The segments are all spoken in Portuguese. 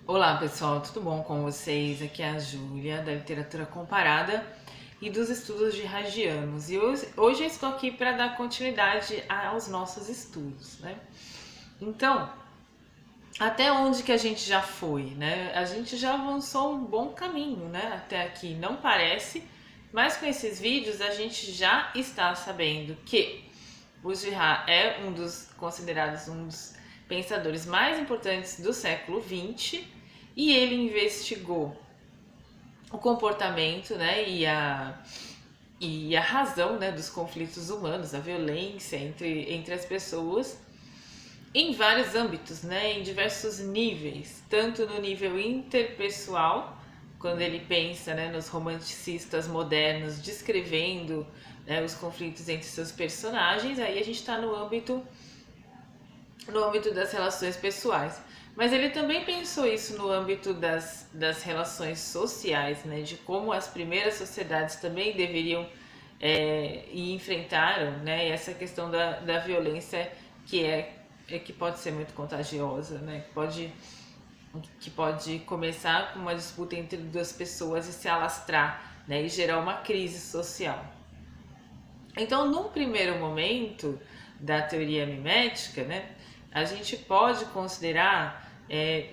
Olá pessoal, tudo bom com vocês? Aqui é a Júlia, da Literatura Comparada e dos estudos de Ragianos. E hoje eu estou aqui para dar continuidade aos nossos estudos, né? Então, até onde que a gente já foi, né? A gente já avançou um bom caminho, né? Até aqui não parece, mas com esses vídeos a gente já está sabendo que o Girard é considerados um dos pensadores mais importantes do século XX e ele investigou o comportamento, né, e a razão, né, dos conflitos humanos, a violência entre as pessoas em vários âmbitos, né, em diversos níveis, tanto no nível interpessoal, quando ele pensa, né, nos romanticistas modernos descrevendo, né, os conflitos entre seus personagens, aí a gente está no âmbito das relações pessoais. Mas ele também pensou isso no âmbito das relações sociais, né, de como as primeiras sociedades também deveriam e enfrentaram, né, essa questão da violência que pode ser muito contagiosa, né, que pode começar com uma disputa entre duas pessoas e se alastrar, né, e gerar uma crise social. Então, num primeiro momento da teoria mimética, né, a gente pode considerar,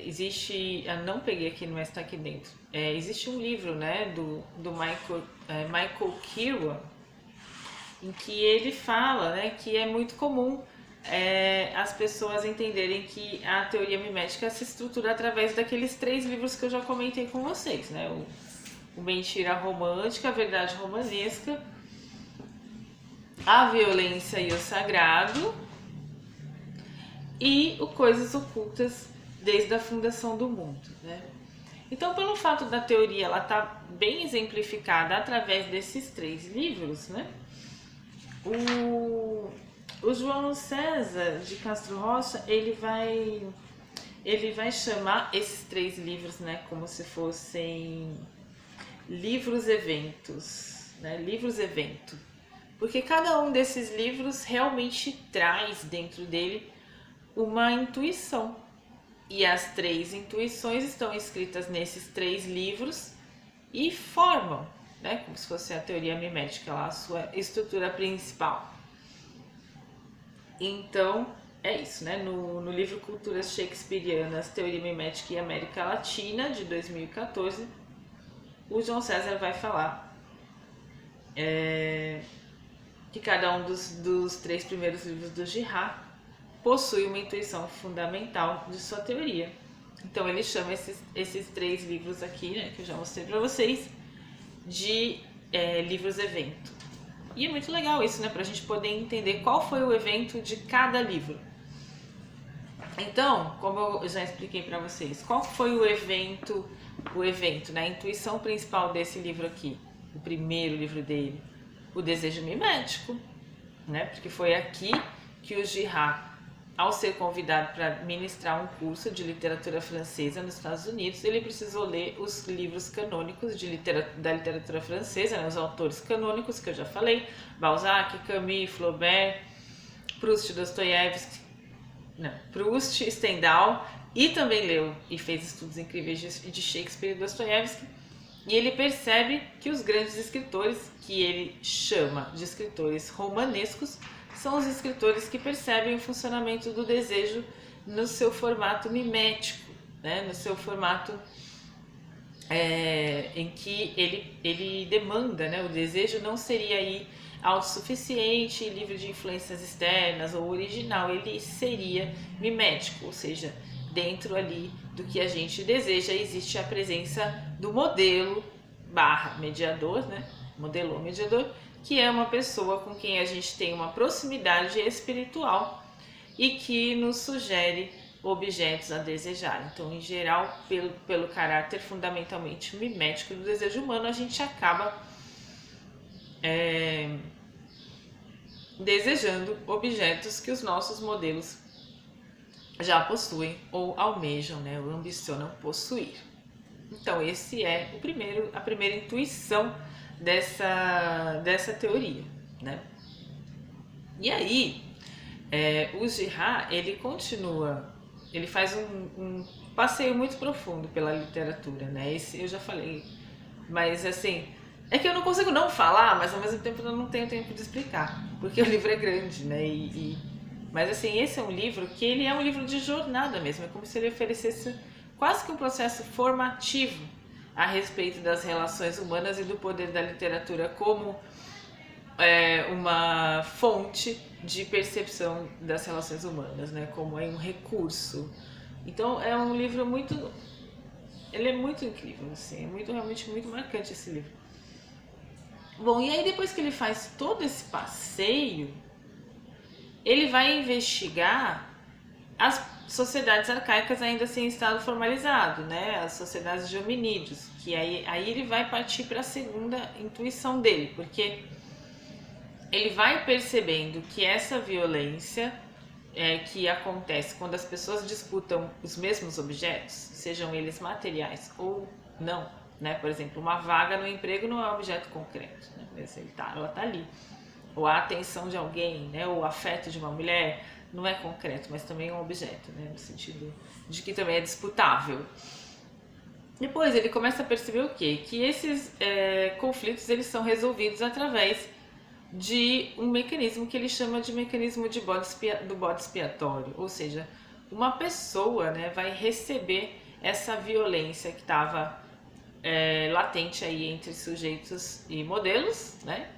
existe, eu não peguei aqui, mas está aqui dentro, existe um livro, né, do Michael Kirwan, em que ele fala, né, que é muito comum as pessoas entenderem que a teoria mimética se estrutura através daqueles 3 livros que eu já comentei com vocês, né, o Mentira Romântica, a Verdade Romanesca, a Violência e o Sagrado e o Coisas Ocultas desde a fundação do mundo, né? Então, pelo fato da teoria ela tá bem exemplificada através desses 3 livros, né? O João César de Castro Rocha ele vai chamar esses 3 livros, né, como se fossem livros-eventos, né? Livros-evento. Porque cada um desses livros realmente traz dentro dele uma intuição. E as 3 intuições estão escritas nesses 3 livros e formam, né, como se fosse a teoria mimética, lá, a sua estrutura principal. Então, é isso, né? No livro Culturas Shakespearianas, Teoria Mimética e América Latina, de 2014, o João César vai falar que cada um dos 3 primeiros livros do Girard possui uma intuição fundamental de sua teoria. Então ele chama esses 3 livros aqui, né, que eu já mostrei para vocês, de livros-evento. E é muito legal isso, né, para a gente poder entender qual foi o evento de cada livro. Então, como eu já expliquei para vocês, qual foi o evento, né, a intuição principal desse livro aqui, o primeiro livro dele, o desejo mimético, né, porque foi aqui que o Girard, ao ser convidado para ministrar um curso de literatura francesa nos Estados Unidos, ele precisou ler os livros canônicos da literatura francesa, né, os autores canônicos que eu já falei, Balzac, Camus, Flaubert, Proust, Dostoiévski, Proust, Stendhal, e também leu e fez estudos incríveis de Shakespeare e Dostoiévski. E ele percebe que os grandes escritores, que ele chama de escritores romanescos, são os escritores que percebem o funcionamento do desejo no seu formato mimético, né? No seu formato em que ele demanda, né? O desejo não seria aí autossuficiente, livre de influências externas ou original, ele seria mimético, ou seja, dentro ali do que a gente deseja existe a presença do modelo / mediador, né? Modelo ou mediador, que é uma pessoa com quem a gente tem uma proximidade espiritual e que nos sugere objetos a desejar. Então, em geral, pelo caráter fundamentalmente mimético do desejo humano, a gente acaba desejando objetos que os nossos modelos já possuem ou almejam, né, ou ambicionam possuir. Então, esse é a primeira intuição dessa teoria, né? E aí, o Girard, ele continua ele faz um passeio muito profundo pela literatura, né? Esse eu já falei, mas assim, é que eu não consigo não falar, mas ao mesmo tempo eu não tenho tempo de explicar, porque o livro é grande, né? Mas assim, esse é um livro que ele é um livro de jornada mesmo, é como se ele oferecesse quase que um processo formativo a respeito das relações humanas e do poder da literatura como uma fonte de percepção das relações humanas, né? Como é um recurso. Então é um livro muito, ele é muito incrível, assim, é realmente muito marcante esse livro. Bom, e aí depois que ele faz todo esse passeio, ele vai investigar as sociedades arcaicas ainda sem estado formalizado, né? As sociedades de hominídeos, que aí ele vai partir para a segunda intuição dele, porque ele vai percebendo que essa violência que acontece quando as pessoas disputam os mesmos objetos, sejam eles materiais ou não, né? Por exemplo, uma vaga no emprego não é um objeto concreto, né? Mas ela tá ali. Ou a atenção de alguém, né? Ou o afeto de uma mulher não é concreto, mas também é um objeto, né? No sentido de que também é disputável. Depois ele começa a perceber o quê? Que esses conflitos eles são resolvidos através de um mecanismo que ele chama de mecanismo do bode expiatório, ou seja, uma pessoa, né, vai receber essa violência que estava latente aí entre sujeitos e modelos, né?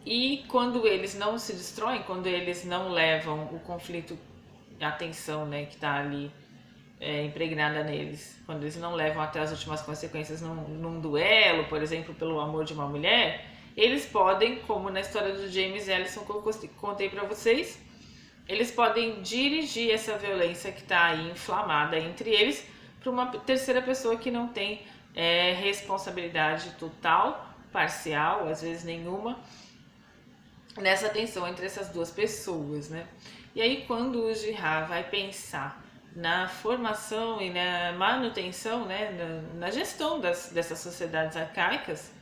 E quando eles não se destroem, quando eles não levam o conflito, a tensão, né, que está ali impregnada neles, quando eles não levam até as últimas consequências num duelo, por exemplo, pelo amor de uma mulher, eles podem, como na história do James Ellison que eu contei para vocês, eles podem dirigir essa violência que está aí inflamada entre eles para uma terceira pessoa que não tem responsabilidade total, parcial, às vezes nenhuma, nessa tensão entre essas duas pessoas, né? E aí quando o Girard vai pensar na formação e na manutenção, né, na gestão dessas sociedades arcaicas,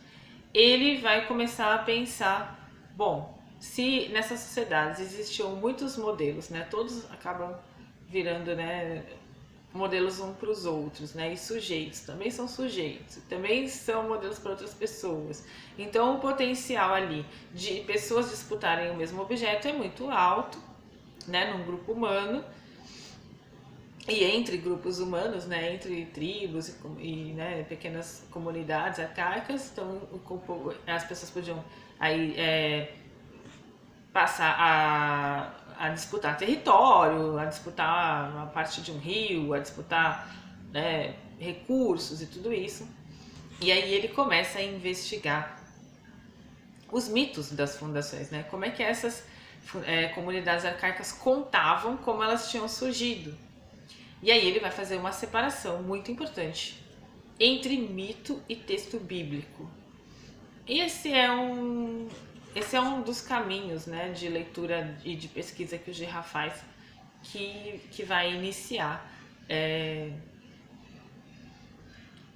ele vai começar a pensar, bom, se nessas sociedades existiam muitos modelos, né, todos acabam virando, né, modelos uns para os outros, né, e sujeitos também são sujeitos, também são modelos para outras pessoas. Então o potencial ali de pessoas disputarem o mesmo objeto é muito alto, né, num grupo humano. E entre grupos humanos, né, entre tribos e né, pequenas comunidades arcaicas, então as pessoas podiam aí passar a disputar território, a disputar uma parte de um rio, a disputar, né, recursos e tudo isso. E aí ele começa a investigar os mitos das fundações, né? Como é que essas comunidades arcaicas contavam como elas tinham surgido. E aí ele vai fazer uma separação muito importante entre mito e texto bíblico. E esse é um dos caminhos, né, de leitura e de pesquisa que o Girard faz, que vai iniciar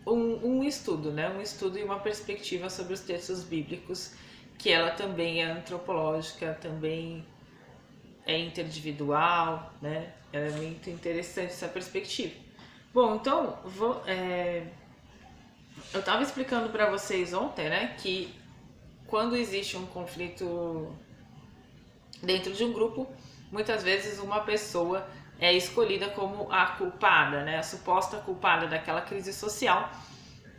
um estudo, né, um estudo e uma perspectiva sobre os textos bíblicos, que ela também é antropológica, também é interindividual, né? É muito interessante essa perspectiva. Bom, então eu estava explicando para vocês ontem, né, que quando existe um conflito dentro de um grupo, muitas vezes uma pessoa é escolhida como a culpada, né, a suposta culpada daquela crise social.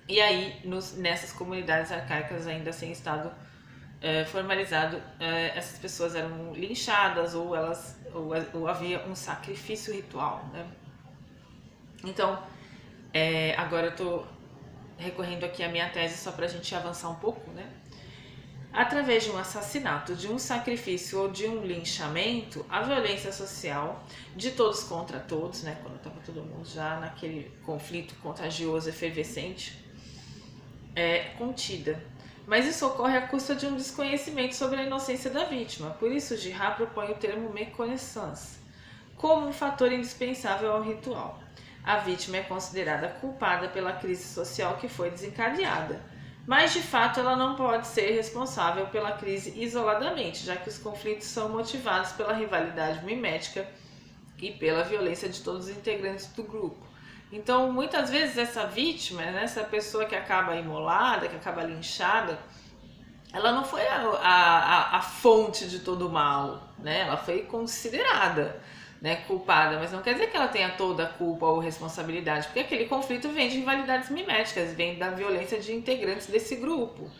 E aí, nessas comunidades arcaicas ainda sem estado formalizado, essas pessoas eram linchadas ou havia um sacrifício ritual, né? Então, agora eu estou recorrendo aqui à minha tese só para a gente avançar um pouco, né? Através de um assassinato, de um sacrifício ou de um linchamento, a violência social de todos contra todos, né? Quando estava todo mundo já naquele conflito contagioso, efervescente, é contida. Mas isso ocorre à custa de um desconhecimento sobre a inocência da vítima. Por isso, Girard propõe o termo méconnaissance como um fator indispensável ao ritual. A vítima é considerada culpada pela crise social que foi desencadeada, mas de fato ela não pode ser responsável pela crise isoladamente, já que os conflitos são motivados pela rivalidade mimética e pela violência de todos os integrantes do grupo. Então, muitas vezes essa vítima, né, essa pessoa que acaba imolada, que acaba linchada, ela não foi a fonte de todo o mal, né? Ela foi considerada, né, culpada, mas não quer dizer que ela tenha toda a culpa ou responsabilidade, porque aquele conflito vem de rivalidades miméticas, vem da violência de integrantes desse grupo,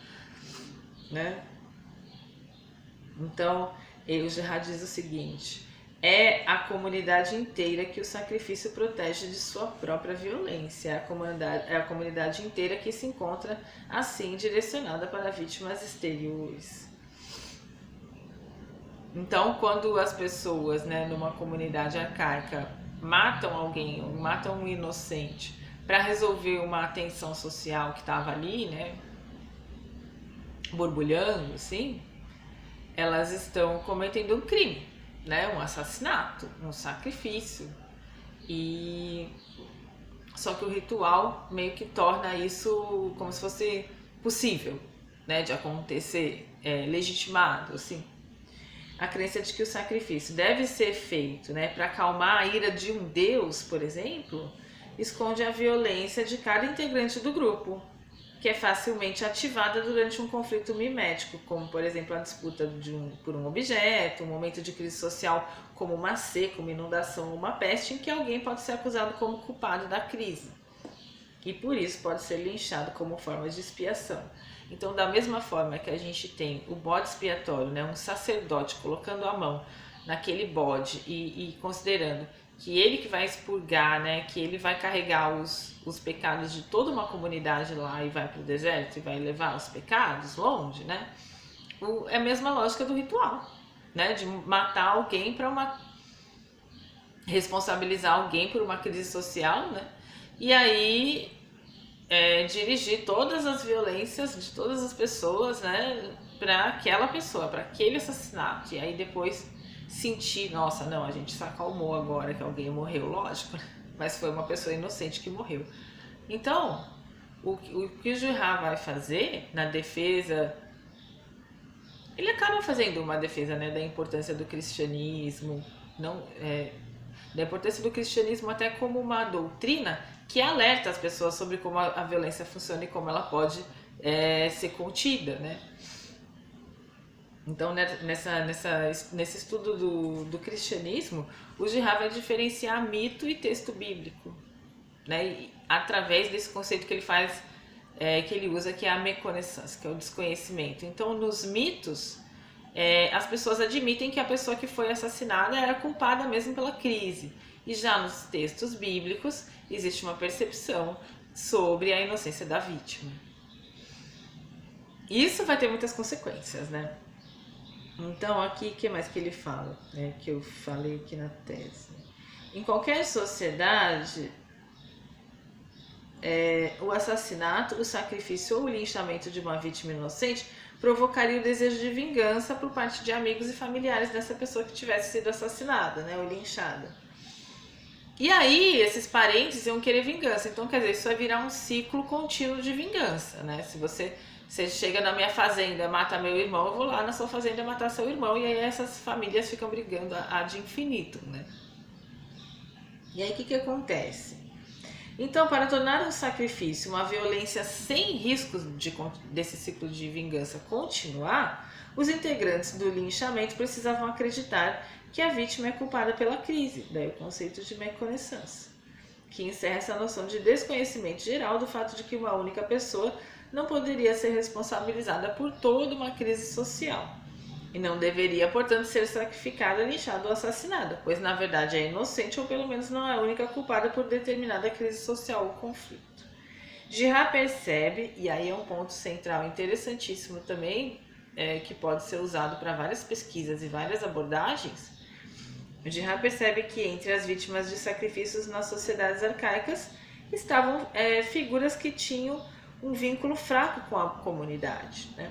né? Então, o Gerard diz o seguinte: é a comunidade inteira que o sacrifício protege de sua própria violência. É a comunidade inteira que se encontra, assim, direcionada para vítimas exteriores. Então, quando as pessoas, né, numa comunidade arcaica, matam alguém, ou matam um inocente, para resolver uma tensão social que estava ali, né, borbulhando, assim, elas estão cometendo um crime, né, um assassinato, um sacrifício. E só que o ritual meio que torna isso como se fosse possível, né, de acontecer, legitimado, assim. A crença de que o sacrifício deve ser feito, né, para acalmar a ira de um deus, por exemplo, esconde a violência de cada integrante do grupo, que é facilmente ativada durante um conflito mimético, como, por exemplo, a disputa por um objeto, um momento de crise social como uma seca, uma inundação ou uma peste, em que alguém pode ser acusado como culpado da crise e, por isso, pode ser linchado como forma de expiação. Então, da mesma forma que a gente tem o bode expiatório, né, um sacerdote colocando a mão naquele bode e considerando que ele que vai expurgar, né, que ele vai carregar os pecados de toda uma comunidade lá e vai para o deserto e vai levar os pecados longe, né? É a mesma lógica do ritual, né, de matar alguém para responsabilizar alguém por uma crise social, né? E aí dirigir todas as violências de todas as pessoas, né, para aquela pessoa, para aquele assassinato. E aí depois sentir, nossa, não, a gente se acalmou agora que alguém morreu, lógico, mas foi uma pessoa inocente que morreu. Então, o que o Juha vai fazer na defesa, ele acaba fazendo uma defesa, né, da importância do cristianismo, da importância do cristianismo até como uma doutrina que alerta as pessoas sobre como a violência funciona e como ela pode ser contida, né? Então, nesse estudo do cristianismo, o Juha vai diferenciar mito e texto bíblico, né? E, através desse conceito que ele faz, que ele usa, que é a méconnaissance, que é o desconhecimento. Então, nos mitos, as pessoas admitem que a pessoa que foi assassinada era culpada mesmo pela crise. E já nos textos bíblicos, existe uma percepção sobre a inocência da vítima. Isso vai ter muitas consequências, né? Então, aqui, o que mais que ele fala? Que eu falei aqui na tese. Em qualquer sociedade, o assassinato, o sacrifício ou o linchamento de uma vítima inocente provocaria o desejo de vingança por parte de amigos e familiares dessa pessoa que tivesse sido assassinada, né, ou linchada. E aí, esses parentes iam querer vingança. Então, quer dizer, isso vai virar um ciclo contínuo de vingança, né? Se você chega na minha fazenda, mata meu irmão, eu vou lá na sua fazenda matar seu irmão. E aí essas famílias ficam brigando ad infinito, né? E aí, o que acontece? Então, para tornar um sacrifício uma violência sem riscos desse ciclo de vingança continuar, os integrantes do linchamento precisavam acreditar que a vítima é culpada pela crise, daí o conceito de méconnaissance, que encerra essa noção de desconhecimento geral do fato de que uma única pessoa não poderia ser responsabilizada por toda uma crise social e não deveria, portanto, ser sacrificada, linchada ou assassinada, pois na verdade é inocente ou pelo menos não é a única culpada por determinada crise social ou conflito. Juha percebe, e aí é um ponto central interessantíssimo também, que pode ser usado para várias pesquisas e várias abordagens. O Juha percebe que entre as vítimas de sacrifícios nas sociedades arcaicas estavam figuras que tinham um vínculo fraco com a comunidade, né?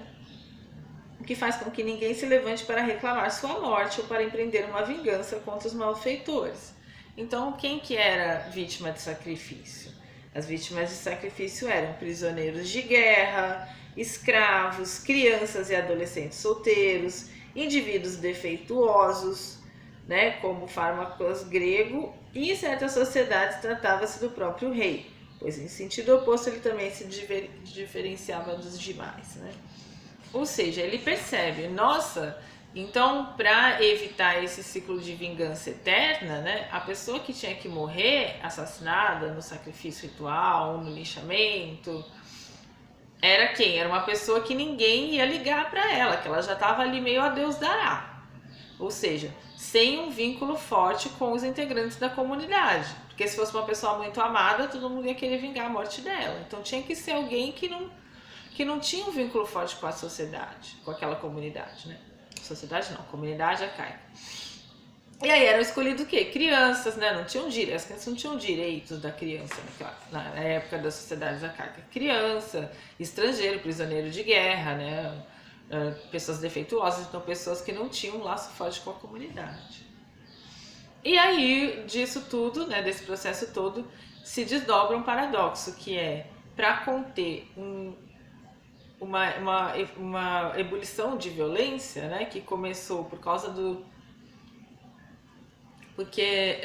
O que faz com que ninguém se levante para reclamar sua morte ou para empreender uma vingança contra os malfeitores. Então, quem que era vítima de sacrifício? As vítimas de sacrifício eram prisioneiros de guerra, escravos, crianças e adolescentes solteiros, indivíduos defeituosos, né, como fármacos grego, e em certas sociedades tratava-se do próprio rei, pois em sentido oposto ele também se diferenciava dos demais, né? Ou seja, ele percebe, nossa, então para evitar esse ciclo de vingança eterna, né, a pessoa que tinha que morrer assassinada no sacrifício ritual, no linchamento, era quem? Era uma pessoa que ninguém ia ligar para ela, que ela já estava ali meio a Deus dará. Ou seja, sem um vínculo forte com os integrantes da comunidade. Porque se fosse uma pessoa muito amada, todo mundo ia querer vingar a morte dela. Então tinha que ser alguém que não tinha um vínculo forte com a sociedade, com aquela comunidade, né? Sociedade não, comunidade arcaica. E aí eram escolhidos o quê? Crianças, né? Não tinham direitos, as crianças não tinham direitos da criança na época das sociedades arcaicas. Criança, estrangeiro, prisioneiro de guerra, né? Pessoas defeituosas, então pessoas que não tinham um laço forte com a comunidade. E aí, disso tudo, né, desse processo todo, se desdobra um paradoxo, que é, para conter uma ebulição de violência, né, que começou por causa porque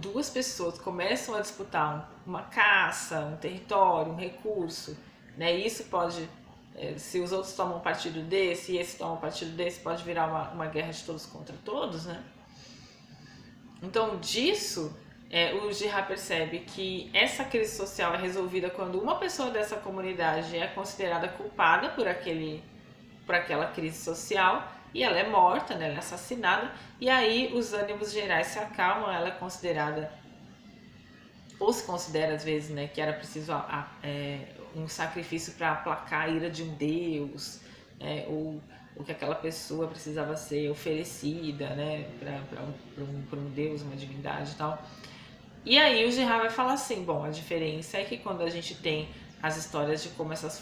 duas pessoas começam a disputar uma caça, um território, um recurso, né, e isso pode, se os outros tomam partido desse e esse toma partido desse, pode virar uma guerra de todos contra todos, né? Então, disso, o Girard percebe que essa crise social é resolvida quando uma pessoa dessa comunidade é considerada culpada por aquela crise social e ela é morta, né, ela é assassinada, e aí os ânimos gerais se acalmam, ela é considerada, ou se considera às vezes, né, que era preciso um sacrifício para aplacar a ira de um deus, ou que aquela pessoa precisava ser oferecida, né, para um deus, uma divindade e tal. E aí o Girard vai falar assim, bom, a diferença é que quando a gente tem as histórias de como essas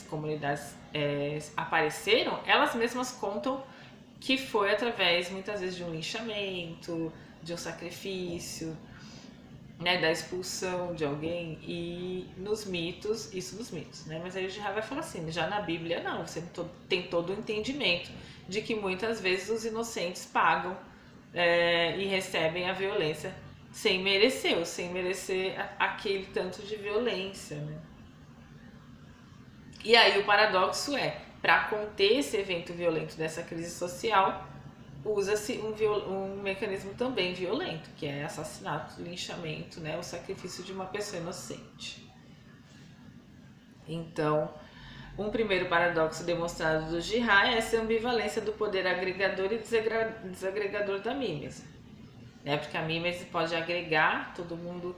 comunidades apareceram, elas mesmas contam que foi através, muitas vezes, de um linchamento, de um sacrifício, né, da expulsão de alguém, e nos mitos, isso nos mitos, né? Mas aí o Girard vai falar assim, já na Bíblia não, você tem todo o entendimento de que muitas vezes os inocentes pagam e recebem a violência sem merecer aquele tanto de violência, né? E aí o paradoxo para conter esse evento violento dessa crise social, usa-se um mecanismo também violento, que é assassinato, linchamento, né, o sacrifício de uma pessoa inocente. Então, um primeiro paradoxo demonstrado do Girard é essa ambivalência do poder agregador e desagregador da mímese. Né, porque a mímese pode agregar todo mundo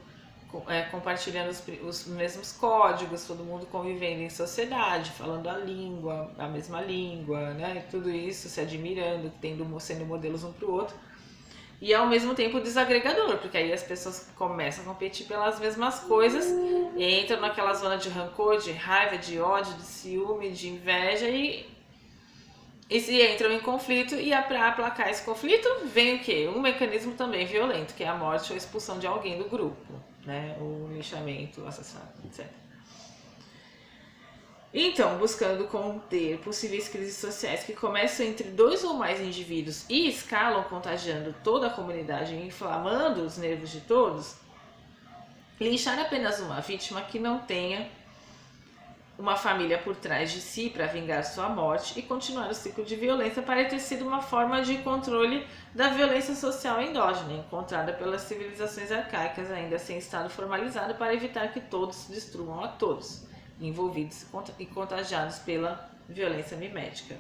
compartilhando os mesmos códigos, todo mundo convivendo em sociedade, falando a mesma língua, né? Tudo isso se admirando, sendo modelos um para o outro. E ao mesmo tempo desagregador, porque aí as pessoas começam a competir pelas mesmas coisas, entram naquela zona de rancor, de raiva, de ódio, de ciúme, de inveja e se entram em conflito, e para aplacar esse conflito vem o quê? Um mecanismo também violento, que é a morte ou a expulsão de alguém do grupo, né? O linchamento, o assassinato, etc. Então, buscando conter possíveis crises sociais que começam entre dois ou mais indivíduos e escalam contagiando toda a comunidade e inflamando os nervos de todos, linchar apenas uma vítima que não tenha uma família por trás de si para vingar sua morte e continuar o ciclo de violência parece ter sido uma forma de controle da violência social endógena, encontrada pelas civilizações arcaicas ainda sem estado formalizado, para evitar que todos destruam a todos, envolvidos e contagiados pela violência mimética.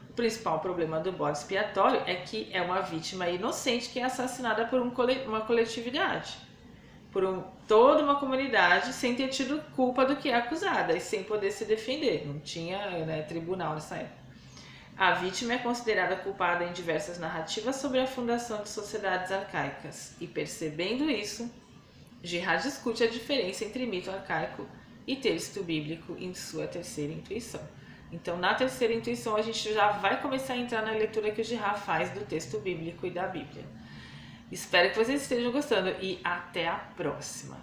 O principal problema do bode expiatório é que é uma vítima inocente que é assassinada por uma coletividade, por toda uma comunidade, sem ter tido culpa do que é acusada e sem poder se defender. Não tinha, né, tribunal nessa época. A vítima é considerada culpada em diversas narrativas sobre a fundação de sociedades arcaicas. E percebendo isso, Girard discute a diferença entre mito arcaico e texto bíblico em sua terceira intuição. Então, na terceira intuição, a gente já vai começar a entrar na leitura que o Girard faz do texto bíblico e da Bíblia. Espero que vocês estejam gostando e até a próxima!